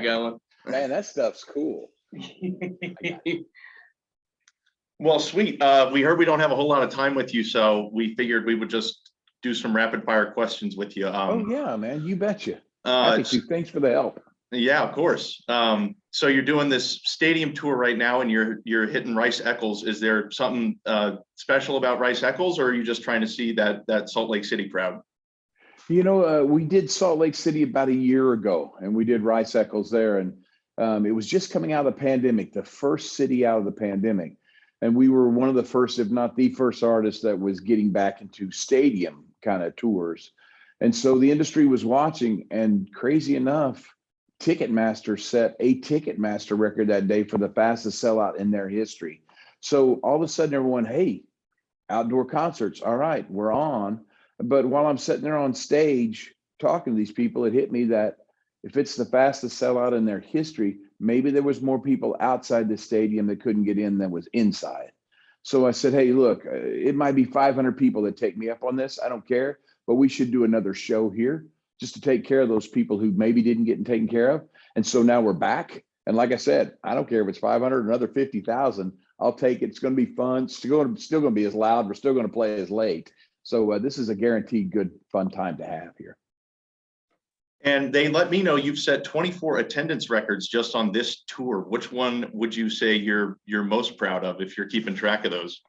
going. Man, that stuff's cool. Well, sweet. We heard we don't have a whole lot of time with you, so we figured we would just do some rapid fire questions with you. Oh yeah, man, you betcha. Happy to. Thanks for the help. Yeah, of course. So you're doing this stadium tour right now, and you're hitting Rice Eccles. Is there something special about Rice Eccles, or are you just trying to see that Salt Lake City crowd? You know, we did Salt Lake City about a year ago, and we did Rice Eccles there, and it was just coming out of the pandemic, the first city out of the pandemic, and we were one of the first, if not the first, artist that was getting back into stadium kind of tours, and so the industry was watching, and crazy enough, Ticketmaster set a Ticketmaster record that day for the fastest sellout in their history. So all of a sudden, everyone, hey, outdoor concerts, all right, we're on. But while I'm sitting there on stage talking to these people, it hit me that if it's the fastest sellout in their history, maybe there was more people outside the stadium that couldn't get in than was inside. So I said, hey, look, it might be 500 people that take me up on this. I don't care, but we should do another show here just to take care of those people who maybe didn't get taken care of. And so now we're back. And like I said, I don't care if it's 500, another 50,000, I'll take it. It's going to be fun. It's still going to be as loud. We're still going to play as late. So this is a guaranteed good, fun time to have here. And they let me know you've set 24 attendance records just on this tour. Which one would you say you're most proud of if you're keeping track of those?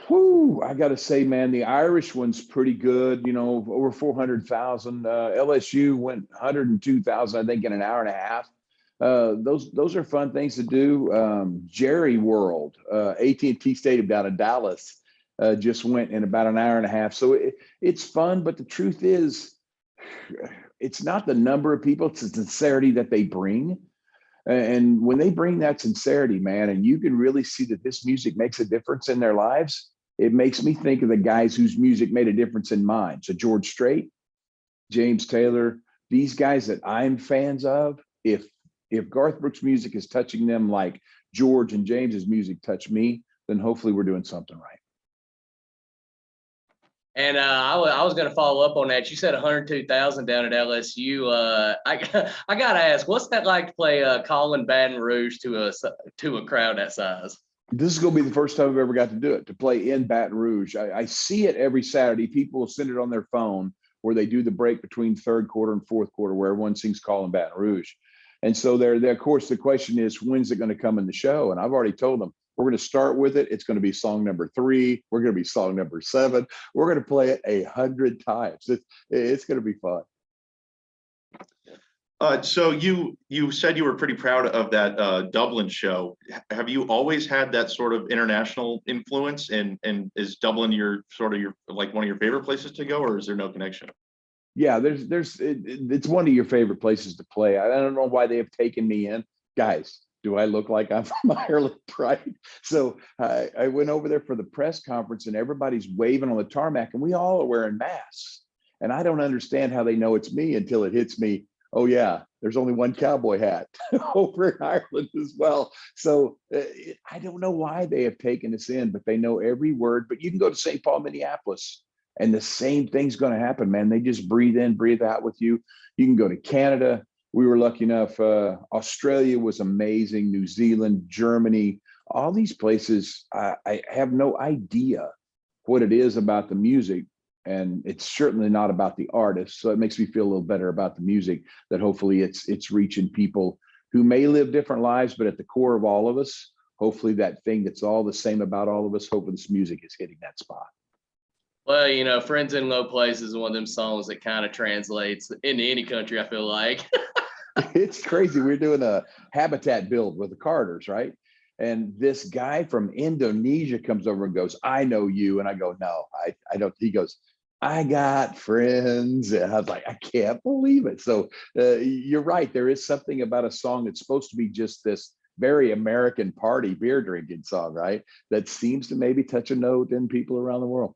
Whoo, I got to say, man, the Irish one's pretty good. You know, over 400,000. LSU went 102,000, I think, in an hour and a half. Those are fun things to do. Jerry World, AT&T Stadium down in Dallas, just went in about an hour and a half. So it's fun, but the truth is, it's not the number of people, it's the sincerity that they bring. And when they bring that sincerity, man, and you can really see that this music makes a difference in their lives, it makes me think of the guys whose music made a difference in mine. So George Strait, James Taylor, these guys that I'm fans of, if Garth Brooks' music is touching them like George and James's music touched me, then hopefully we're doing something right. And I was going to follow up on that. You said 102,000 down at LSU. I got to ask, what's that like to play Colin Baton Rouge to a crowd that size? This is going to be the first time I've ever got to do it, to play in Baton Rouge. I see it every Saturday. People will send it on their phone where they do the break between third quarter and fourth quarter where everyone sings Colin Baton Rouge. And so there, of course, the question is, when's it going to come in the show? And I've already told them, we're going to start with it. It's going to be song number 3. We're going to be song number 7. We're going to play it 100 times. It's going to be fun. So you said you were pretty proud of that Dublin show. Have you always had that sort of international influence? And is Dublin your like one of your favorite places to go, or is there no connection? Yeah, it's one of your favorite places to play. I don't know why they have taken me in, guys. Do I look like I'm from Ireland, right? So I went over there for the press conference and everybody's waving on the tarmac and we all are wearing masks. And I don't understand how they know it's me until it hits me. Oh yeah, there's only one cowboy hat over in Ireland as well. So I don't know why they have taken us in, but they know every word. But you can go to St. Paul, Minneapolis, and the same thing's going to happen, man. They just breathe in, breathe out with you. You can go to Canada. We were lucky enough. Australia was amazing. New Zealand, Germany, all these places. I have no idea what it is about the music, and it's certainly not about the artist. So it makes me feel a little better about the music, that hopefully it's reaching people who may live different lives, but at the core of all of us, hopefully that thing that's all the same about all of us, hopefully this music is hitting that spot. Well, you know, Friends in Low Places is one of them songs that kind of translates into any country, I feel like. It's crazy. We're doing a habitat build with the Carters, right? And this guy from Indonesia comes over and goes, I know you. And I go, no, I don't. He goes, I got friends. And I was like, I can't believe it. So you're right. There is something about a song that's supposed to be just this very American party beer drinking song, right? That seems to maybe touch a note in people around the world.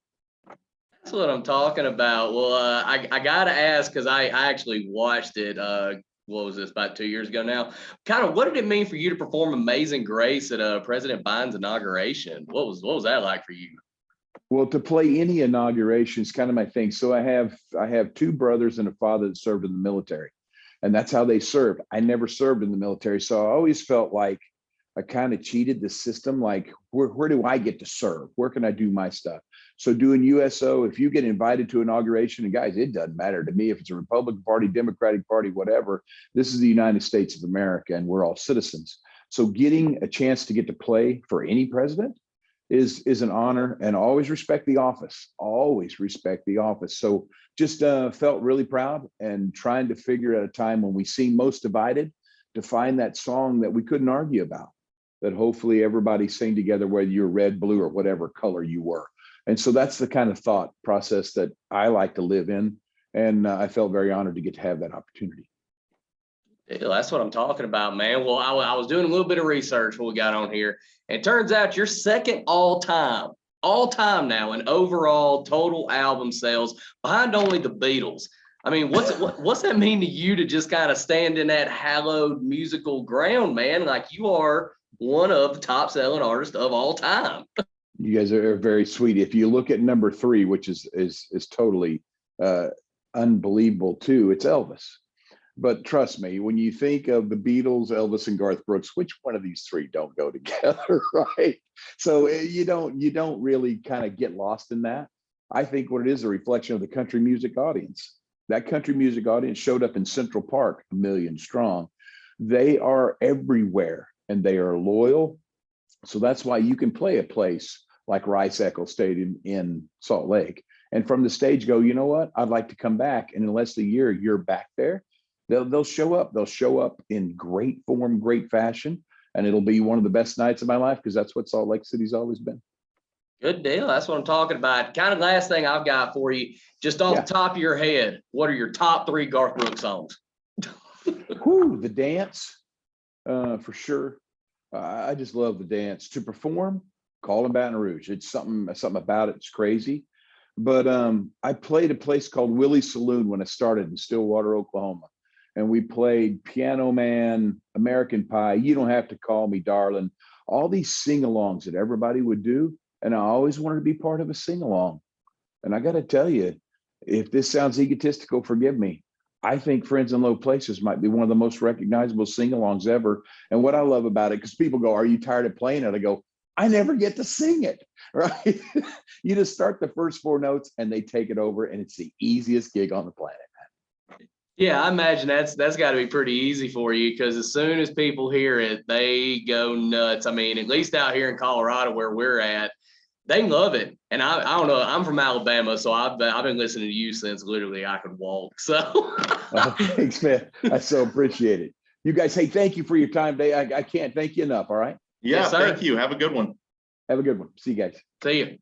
That's what I'm talking about. Well, I got to ask, because I actually watched it. What was this, about 2 years ago now? Kind of, what did it mean for you to perform Amazing Grace at President Biden's inauguration? What was that like for you? Well, to play any inauguration is kind of my thing. So I have 2 brothers and a father that served in the military. And that's how they served. I never served in the military, so I always felt like I kind of cheated the system. Like, where do I get to serve? Where can I do my stuff? So doing USO, if you get invited to inauguration, and guys, it doesn't matter to me if it's a Republican Party, Democratic Party, whatever. This is the United States of America, and we're all citizens. So getting a chance to get to play for any president is an honor, and always respect the office. Always respect the office. So just felt really proud, and trying to figure at a time when we seem most divided to find that song that we couldn't argue about, that hopefully everybody sang together, whether you're red, blue, or whatever color you were. And so that's the kind of thought process that I like to live in. And I felt very honored to get to have that opportunity. Yeah, that's what I'm talking about, man. Well, I was doing a little bit of research when we got on here, and it turns out you're second all time now in overall total album sales, behind only the Beatles. I mean, what's that mean to you to just kind of stand in that hallowed musical ground, man? Like, you are one of the top selling artists of all time. You guys are very sweet. If you look at number 3, which is totally unbelievable too, it's Elvis. But trust me, when you think of the Beatles, Elvis, and Garth Brooks, which one of these 3 don't go together, right? So you don't really kind of get lost in that. I think what it is a reflection of the country music audience. That country music audience showed up in Central Park, 1 million strong. They are everywhere, and they are loyal. So that's why you can play a place like Rice Eccles Stadium in Salt Lake, and from the stage go, you know what? I'd like to come back. And in less than a year, you're back there. They'll show up. They'll show up in great form, great fashion, and it'll be one of the best nights of my life, because that's what Salt Lake City's always been. Good deal. That's what I'm talking about. Kind of last thing I've got for you, just off the top of your head, what are your top 3 Garth Brooks songs? Whew, the dance, for sure. I just love the dance. To perform, call him Baton Rouge. It's something about it. It's crazy. But I played a place called Willie's Saloon when I started in Stillwater, Oklahoma. And we played Piano Man, American Pie, You Don't Have to Call Me Darling, all these sing-alongs that everybody would do. And I always wanted to be part of a sing-along. And I got to tell you, if this sounds egotistical, forgive me. I think Friends in Low Places might be one of the most recognizable sing-alongs ever. And what I love about it, because people go, are you tired of playing it? I go, I never get to sing it, right? You just start the first 4 notes and they take it over, and it's the easiest gig on the planet. Yeah, I imagine that's got to be pretty easy for you, because as soon as people hear it, they go nuts. I mean, at least out here in Colorado where we're at, they love it. And I don't know, I'm from Alabama, so I've been listening to you since literally I could walk. So Oh, thanks, man. I so appreciate it. You guys, hey, thank you for your time today. I can't thank you enough. All right. Yeah, Yes, sir. thank you. Have a good one. Have a good one. See you guys. See you.